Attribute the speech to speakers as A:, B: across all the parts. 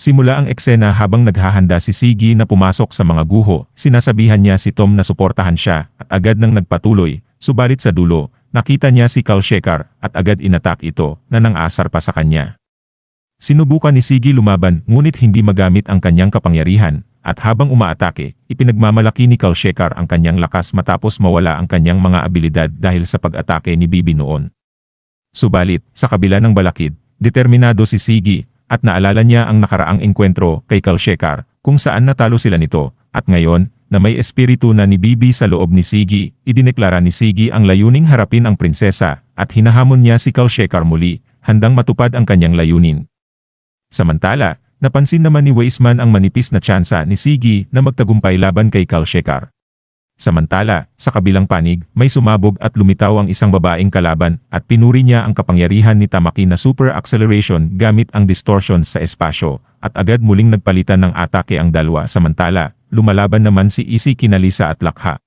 A: Simula ang eksena habang naghahanda si Siggy na pumasok sa mga guho, sinasabihan niya si Tom na suportahan siya at agad nang nagpatuloy, subalit sa dulo, nakita niya si Kalshekar at agad inatak ito na nang-asar pa sa kanya. Sinubukan ni Siggy lumaban ngunit hindi magamit ang kanyang kapangyarihan at habang umaatake, ipinagmamalaki ni Kalshekar ang kanyang lakas matapos mawala ang kanyang mga abilidad dahil sa pag-atake ni Bibi noon. Subalit, sa kabila ng balakid, determinado si Siggy at naalala niya ang nakaraang engkwentro kay Kalshekar kung saan natalo sila nito at ngayon na may espiritu na ni Bibi sa loob ni Siggy, idineklara ni Siggy ang layuning harapin ang prinsesa at hinahamon niya si Kalshekar muli, handang matupad ang kanyang layunin. Samantala, napansin naman ni Weisman ang manipis na tsansa ni Siggy na magtagumpay laban kay Kalshekar. Samantala, sa kabilang panig, may sumabog at lumitaw ang isang babaeng kalaban at pinuri niya ang kapangyarihan ni Tamaki na super acceleration gamit ang distortion sa espasyo at agad muling nagpalitan ng atake ang dalawa. Samantala, lumalaban naman si Issy kina Lisa at Lakha.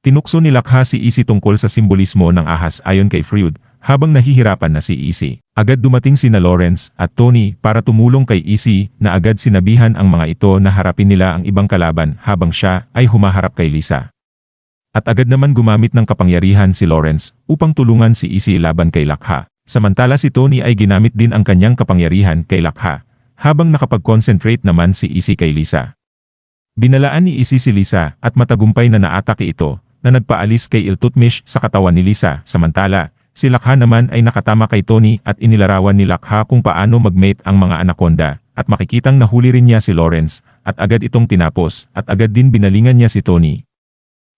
A: Tinukso ni Lakha si Issy tungkol sa simbolismo ng ahas ayon kay Freud, habang nahihirapan na si Issy. Agad dumating sina Lawrence at Tony para tumulong kay Issy na agad sinabihan ang mga ito na harapin nila ang ibang kalaban habang siya ay humaharap kay Lisa. At agad naman gumamit ng kapangyarihan si Lawrence upang tulungan si Issy laban kay Lakha. Samantala si Tony ay ginamit din ang kanyang kapangyarihan kay Lakha, habang nakapag-concentrate naman si Issy kay Lisa. Binalaan ni Issy si Lisa at matagumpay na naatake ito na nagpaalis kay Iltutmish sa katawan ni Lisa. Samantala, si Lakha naman ay nakatama kay Tony at inilarawan ni Lakha kung paano mag-mate ang mga anaconda at makikitang nahuli rin niya si Lawrence at agad itong tinapos at agad din binalingan niya si Tony.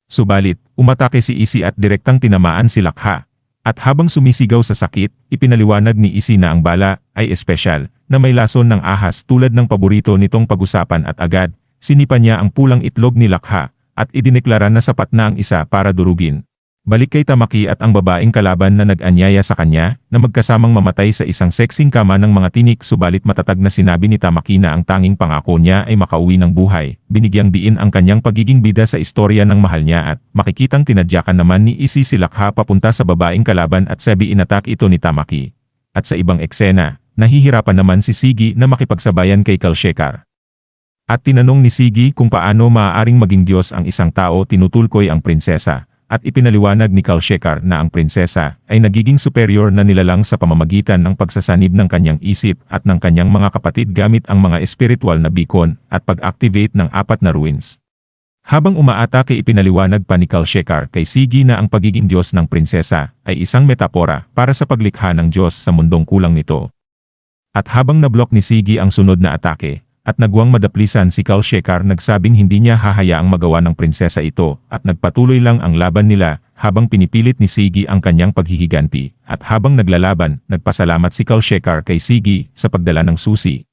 A: Subalit, umatake si Issy at direktang tinamaan si Lakha. At habang sumisigaw sa sakit, ipinaliwanag ni Issy na ang bala ay espesyal na may lason ng ahas tulad ng paborito nitong pag-usapan at agad, sinipa niya ang pulang itlog ni Lakha at idineklara na sapat na ang isa para durugin. Balik kay Tamaki at ang babaeng kalaban na nag-anyaya sa kanya na magkasamang mamatay sa isang seksing kama ng mga tinik, subalit matatag na sinabi ni Tamaki na ang tanging pangako niya ay makauwi ng buhay. Binigyang diin ang kanyang pagiging bida sa istorya ng mahal niya at makikitang tinadyakan naman ni Issy si Lakha papunta sa babaeng kalaban at sabi inatak ito ni Tamaki. At sa ibang eksena, nahihirapan naman si Siggy na makipagsabayan kay Kalshekar. At tinanong ni Siggy kung paano maaaring maging Diyos ang isang tao, tinutulkoy ang prinsesa. At ipinaliwanag ni Kalshekar na ang prinsesa ay nagiging superior na nilalang sa pamamagitan ng pagsasanib ng kanyang isip at ng kanyang mga kapatid gamit ang mga espiritual na beacon at pag-activate ng 4 na ruins. Habang umaatake, ipinaliwanag pa ni Kalshekar kay Siggy na ang pagiging Diyos ng prinsesa ay isang metapora para sa paglikha ng Diyos sa mundong kulang nito. At habang nablok ni Siggy ang sunod na atake, at nagwang madaplisan si Kalshekar, nagsabing hindi niya hahayaang magawa ng prinsesa ito at nagpatuloy lang ang laban nila habang pinipilit ni Siggy ang kanyang paghihiganti. At habang naglalaban, nagpasalamat si Kalshekar kay Siggy sa pagdala ng susi.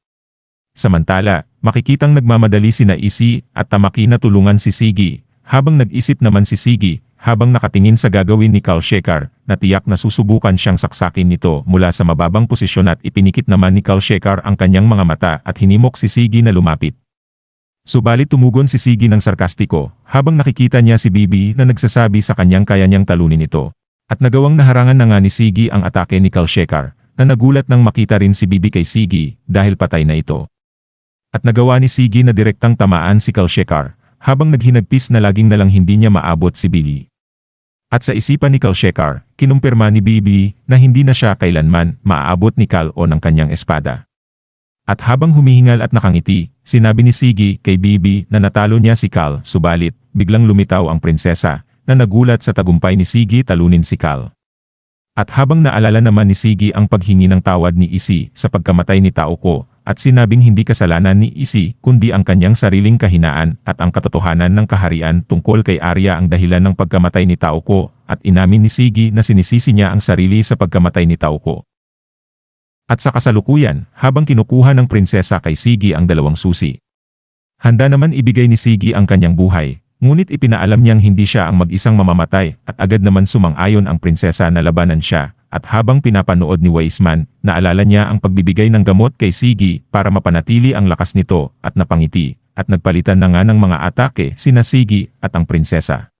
A: Samantala, makikitang nagmamadali sina Issy at Tamaki na tulungan si Siggy, habang nag-isip naman si Siggy habang nakatingin sa gagawin ni Kalshekar na tiyak na susubukan siyang saksakin nito mula sa mababang posisyon at ipinikit naman ni Kalshekar ang kanyang mga mata at hinimok si Siggy na lumapit. Subalit tumugon si Siggy ng sarkastiko habang nakikita niya si Bibi na nagsasabi sa kanyang kaya niyang talunin ito. At nagawang naharangan na nga ni Siggy ang atake ni Kalshekar na nagulat nang makita rin si Bibi kay Siggy dahil patay na ito. At nagawa ni Siggy na direktang tamaan si Kalshekar habang naghinagpis na laging nalang hindi niya maabot si Bibi. At sa isipan ni Kalshekar, kinumpirma ni Bibi na hindi na siya kailanman maaabot ni Kal o ng kanyang espada. At habang humihingal at nakangiti, sinabi ni Siggy kay Bibi na natalo niya si Kal, subalit biglang lumitaw ang prinsesa na nagulat sa tagumpay ni Siggy talunin si Kal. At habang naalala naman ni Siggy ang paghingi ng tawad ni Issy sa pagkamatay ni Taoko, at sinabing hindi kasalanan ni Issy kundi ang kanyang sariling kahinaan at ang katotohanan ng kaharian tungkol kay Arya ang dahilan ng pagkamatay ni Taoko, at inamin ni Siggy na sinisisi niya ang sarili sa pagkamatay ni Taoko. At sa kasalukuyan, habang kinukuha ng prinsesa kay Siggy ang 2 susi, handa naman ibigay ni Siggy ang kanyang buhay, ngunit ipinaalam niyang hindi siya ang mag-isang mamamatay at agad naman sumang-ayon ang prinsesa na labanan siya. At habang pinapanood ni Weisman, naalala niya ang pagbibigay ng gamot kay Siggy para mapanatili ang lakas nito at napangiti, at nagpalitan na nga ng mga atake sina Siggy at ang prinsesa.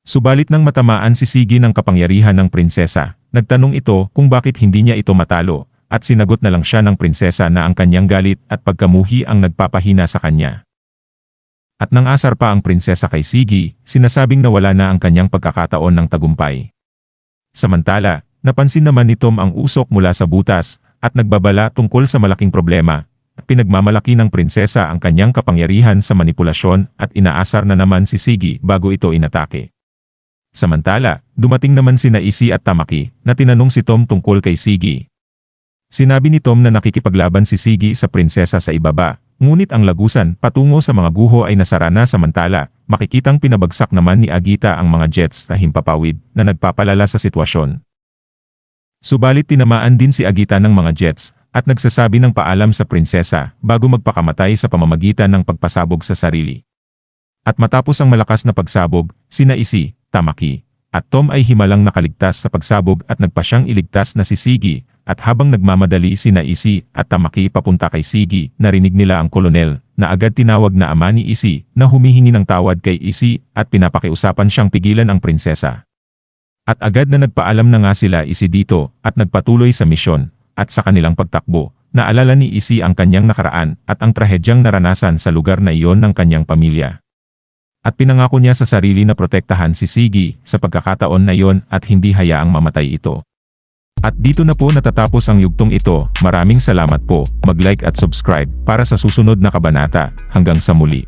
A: Subalit nang matamaan si Siggy ng kapangyarihan ng prinsesa, nagtanong ito kung bakit hindi niya ito matalo, at sinagot na lang siya ng prinsesa na ang kanyang galit at pagkamuhi ang nagpapahina sa kanya. At nang asar pa ang prinsesa kay Siggy, sinasabing nawala na ang kanyang pagkakataon ng tagumpay. Samantala, napansin naman ni Tom ang usok mula sa butas at nagbabala tungkol sa malaking problema. Pinagmamalaki ng prinsesa ang kanyang kapangyarihan sa manipulasyon at inaasar na naman si Siggy bago ito inatake. Samantala, dumating naman sina Izzy at Tamaki na tinanong si Tom tungkol kay Siggy. Sinabi ni Tom na nakikipaglaban si Siggy sa prinsesa sa ibaba, ngunit ang lagusan patungo sa mga guho ay nasara na. Samantala, makikitang pinabagsak naman ni Agita ang mga jets na himpapawid na nagpapalala sa sitwasyon. Subalit tinamaan din si Agita ng mga jets at nagsasabi ng paalam sa prinsesa bago magpakamatay sa pamamagitan ng pagpasabog sa sarili. At matapos ang malakas na pagsabog, sina Izzy, Tamaki, at Tom ay himalang nakaligtas sa pagsabog at nagpasyang iligtas na si Siggy. At habang nagmamadali sina Izzy at Tamaki papunta kay Siggy, narinig nila ang kolonel na agad tinawag na ama ni Izzy na humihingi ng tawad kay Izzy at pinapakiusapan siyang pigilan ang prinsesa. At agad na nagpaalam na nga sila Izzy dito at nagpatuloy sa misyon. At sa kanilang pagtakbo, naalala ni Izzy ang kanyang nakaraan at ang trahedyang naranasan sa lugar na iyon ng kanyang pamilya. At pinangako niya sa sarili na protektahan si Siggy sa pagkakataon na iyon at hindi hayaang mamatay ito. At dito na po natatapos ang yugtong ito. Maraming salamat po. Mag-like at subscribe para sa susunod na kabanata. Hanggang sa muli.